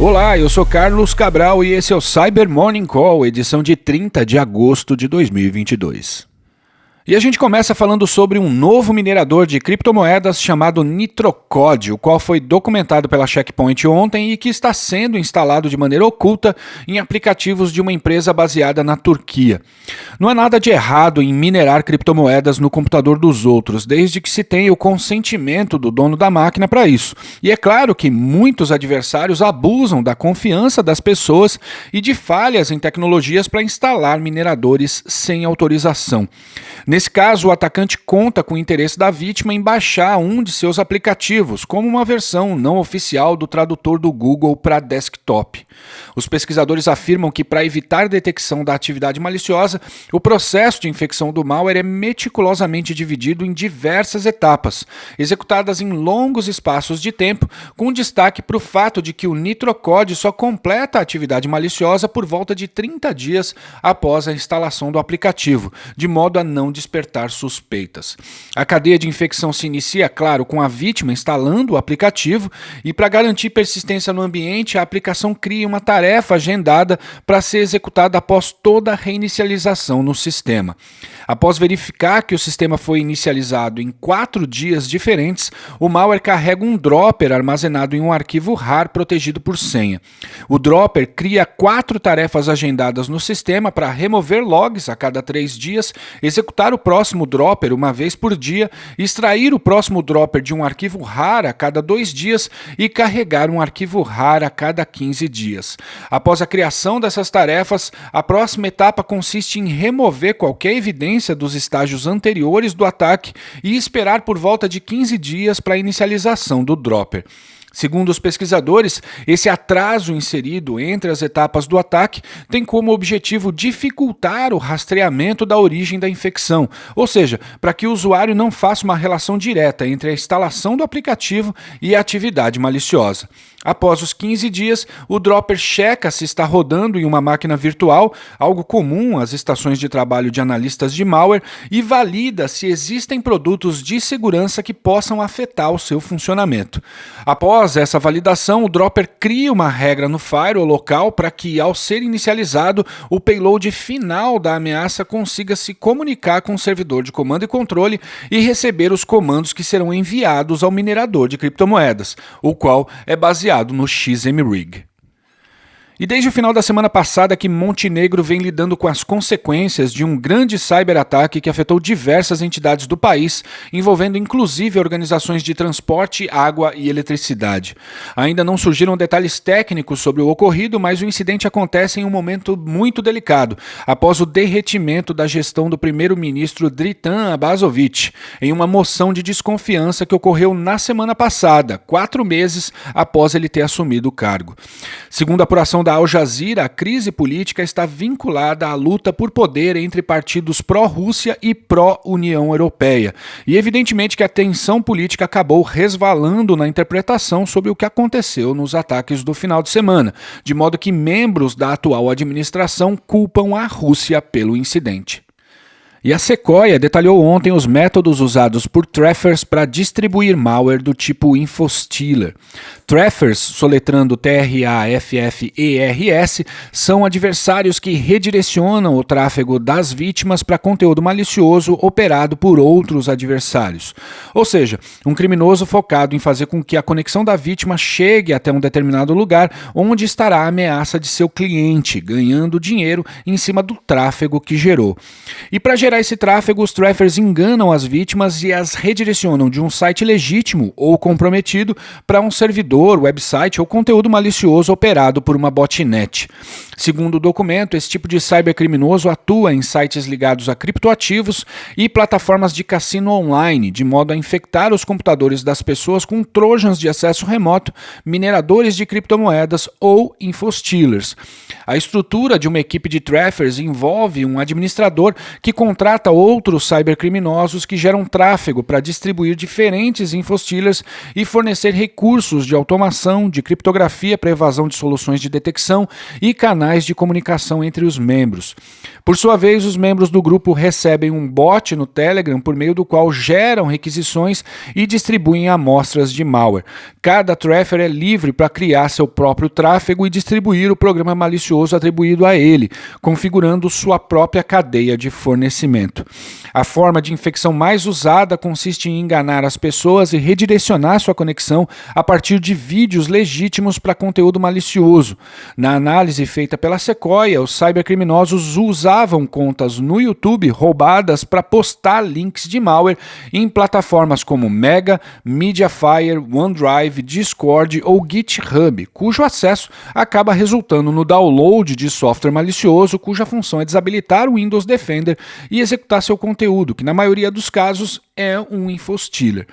Olá, eu sou Carlos Cabral e esse é o Cyber Morning Call, edição de 30 de agosto de 2022. E a gente começa falando sobre um novo minerador de criptomoedas chamado NitroCod, o qual foi documentado pela Checkpoint ontem e que está sendo instalado de maneira oculta em aplicativos de uma empresa baseada na Turquia. Não há nada de errado em minerar criptomoedas no computador dos outros, desde que se tenha o consentimento do dono da máquina para isso. E é claro que muitos adversários abusam da confiança das pessoas e de falhas em tecnologias para instalar mineradores sem autorização. Nesse caso, o atacante conta com o interesse da vítima em baixar um de seus aplicativos, como uma versão não oficial do tradutor do Google para desktop. Os pesquisadores afirmam que, para evitar detecção da atividade maliciosa, o processo de infecção do malware é meticulosamente dividido em diversas etapas, executadas em longos espaços de tempo, com destaque para o fato de que o NitroCod só completa a atividade maliciosa por volta de 30 dias após a instalação do aplicativo, de modo a não despertar suspeitas. A cadeia de infecção se inicia, claro, com a vítima instalando o aplicativo e, para garantir persistência no ambiente, a aplicação cria uma tarefa agendada para ser executada após toda a reinicialização no sistema. Após verificar que o sistema foi inicializado em 4 dias diferentes, o malware carrega um dropper armazenado em um arquivo RAR protegido por senha. O dropper cria 4 tarefas agendadas no sistema para remover logs a cada 3 dias, executar o próximo dropper uma vez por dia, extrair o próximo dropper de um arquivo RAR a cada 2 dias e carregar um arquivo RAR a cada 15 dias. Após a criação dessas tarefas, a próxima etapa consiste em remover qualquer evidência dos estágios anteriores do ataque e esperar por volta de 15 dias para a inicialização do dropper. Segundo os pesquisadores, esse atraso inserido entre as etapas do ataque tem como objetivo dificultar o rastreamento da origem da infecção, ou seja, para que o usuário não faça uma relação direta entre a instalação do aplicativo e a atividade maliciosa. Após os 15 dias, o dropper checa se está rodando em uma máquina virtual, algo comum às estações de trabalho de analistas de malware, e valida se existem produtos de segurança que possam afetar o seu funcionamento. Após essa validação, o dropper cria uma regra no firewall local para que, ao ser inicializado, o payload final da ameaça consiga se comunicar com o servidor de comando e controle e receber os comandos que serão enviados ao minerador de criptomoedas, o qual é baseado no XMRig. E desde o final da semana passada que Montenegro vem lidando com as consequências de um grande cyberataque que afetou diversas entidades do país, envolvendo inclusive organizações de transporte, água e eletricidade. Ainda não surgiram detalhes técnicos sobre o ocorrido, mas o incidente acontece em um momento muito delicado, após o derretimento da gestão do primeiro-ministro Dritan Abazovic, em uma moção de desconfiança que ocorreu na semana passada, 4 meses após ele ter assumido o cargo. Segundo a apuração da Al Jazeera, a crise política está vinculada à luta por poder entre partidos pró-Rússia e pró-União Europeia. E evidentemente que a tensão política acabou resvalando na interpretação sobre o que aconteceu nos ataques do final de semana, de modo que membros da atual administração culpam a Rússia pelo incidente. E a Sequoia detalhou ontem os métodos usados por Traffers para distribuir malware do tipo InfoStealer. Traffers, soletrando TRAFFERS, são adversários que redirecionam o tráfego das vítimas para conteúdo malicioso operado por outros adversários. Ou seja, um criminoso focado em fazer com que a conexão da vítima chegue até um determinado lugar onde estará a ameaça de seu cliente, ganhando dinheiro em cima do tráfego que gerou. E para gerar esse tráfego, os traffers enganam as vítimas e as redirecionam de um site legítimo ou comprometido para um servidor, website ou conteúdo malicioso operado por uma botnet. Segundo o documento, esse tipo de cybercriminoso atua em sites ligados a criptoativos e plataformas de cassino online, de modo a infectar os computadores das pessoas com trojans de acesso remoto, mineradores de criptomoedas ou infostealers. A estrutura de uma equipe de traffers envolve um administrador que contrata outros cybercriminosos que geram tráfego para distribuir diferentes infostealers e fornecer recursos de automação, de criptografia para evasão de soluções de detecção e canais canais de comunicação entre os membros. Por sua vez, os membros do grupo recebem um bot no Telegram por meio do qual geram requisições e distribuem amostras de malware. Cada traffer é livre para criar seu próprio tráfego e distribuir o programa malicioso atribuído a ele, configurando sua própria cadeia de fornecimento. A forma de infecção mais usada consiste em enganar as pessoas e redirecionar sua conexão a partir de vídeos legítimos para conteúdo malicioso. Na análise feita pela Sequoia, os cybercriminosos usavam contas no YouTube roubadas para postar links de malware em plataformas como Mega, Mediafire, OneDrive, Discord ou GitHub, cujo acesso acaba resultando no download de software malicioso, cuja função é desabilitar o Windows Defender e executar seu conteúdo, que na maioria dos casos é um infostealer.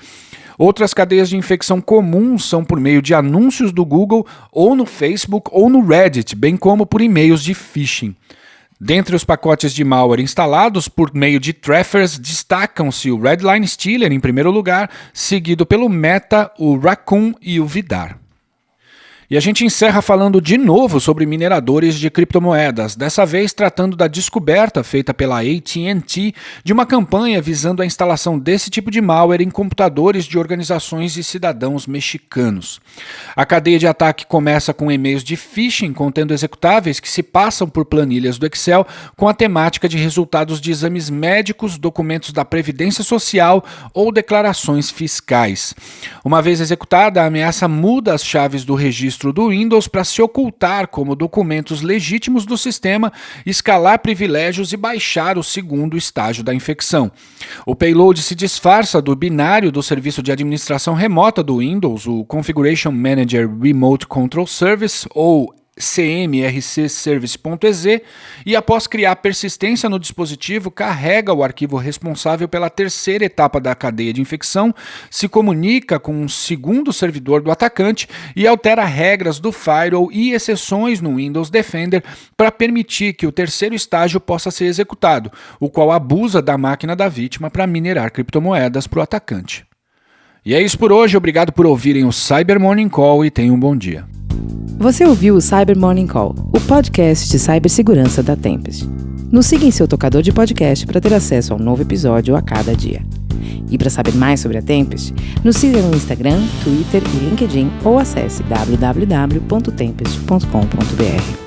Outras cadeias de infecção comuns são por meio de anúncios do Google, ou no Facebook, ou no Reddit, bem como por e-mails de phishing. Dentre os pacotes de malware instalados por meio de trackers, destacam-se o Redline Stealer em primeiro lugar, seguido pelo Meta, o Raccoon e o Vidar. E a gente encerra falando de novo sobre mineradores de criptomoedas, dessa vez tratando da descoberta feita pela AT&T de uma campanha visando a instalação desse tipo de malware em computadores de organizações e cidadãos mexicanos. A cadeia de ataque começa com e-mails de phishing contendo executáveis que se passam por planilhas do Excel com a temática de resultados de exames médicos, documentos da Previdência Social ou declarações fiscais. Uma vez executada, a ameaça muda as chaves do registro do Windows para se ocultar como documentos legítimos do sistema, escalar privilégios e baixar o segundo estágio da infecção. O payload se disfarça do binário do serviço de administração remota do Windows, o Configuration Manager Remote Control Service, ou CMRC Service.exe, e após criar persistência no dispositivo, carrega o arquivo responsável pela terceira etapa da cadeia de infecção, se comunica com um segundo servidor do atacante e altera regras do firewall e exceções no Windows Defender para permitir que o terceiro estágio possa ser executado, o qual abusa da máquina da vítima para minerar criptomoedas para o atacante. E é isso por hoje, obrigado por ouvirem o Cyber Morning Call e tenham um bom dia. Você ouviu o Cyber Morning Call, o podcast de cibersegurança da Tempest. Nos siga em seu tocador de podcast para ter acesso a um novo episódio a cada dia. E para saber mais sobre a Tempest, nos siga no Instagram, Twitter e LinkedIn ou acesse www.tempest.com.br.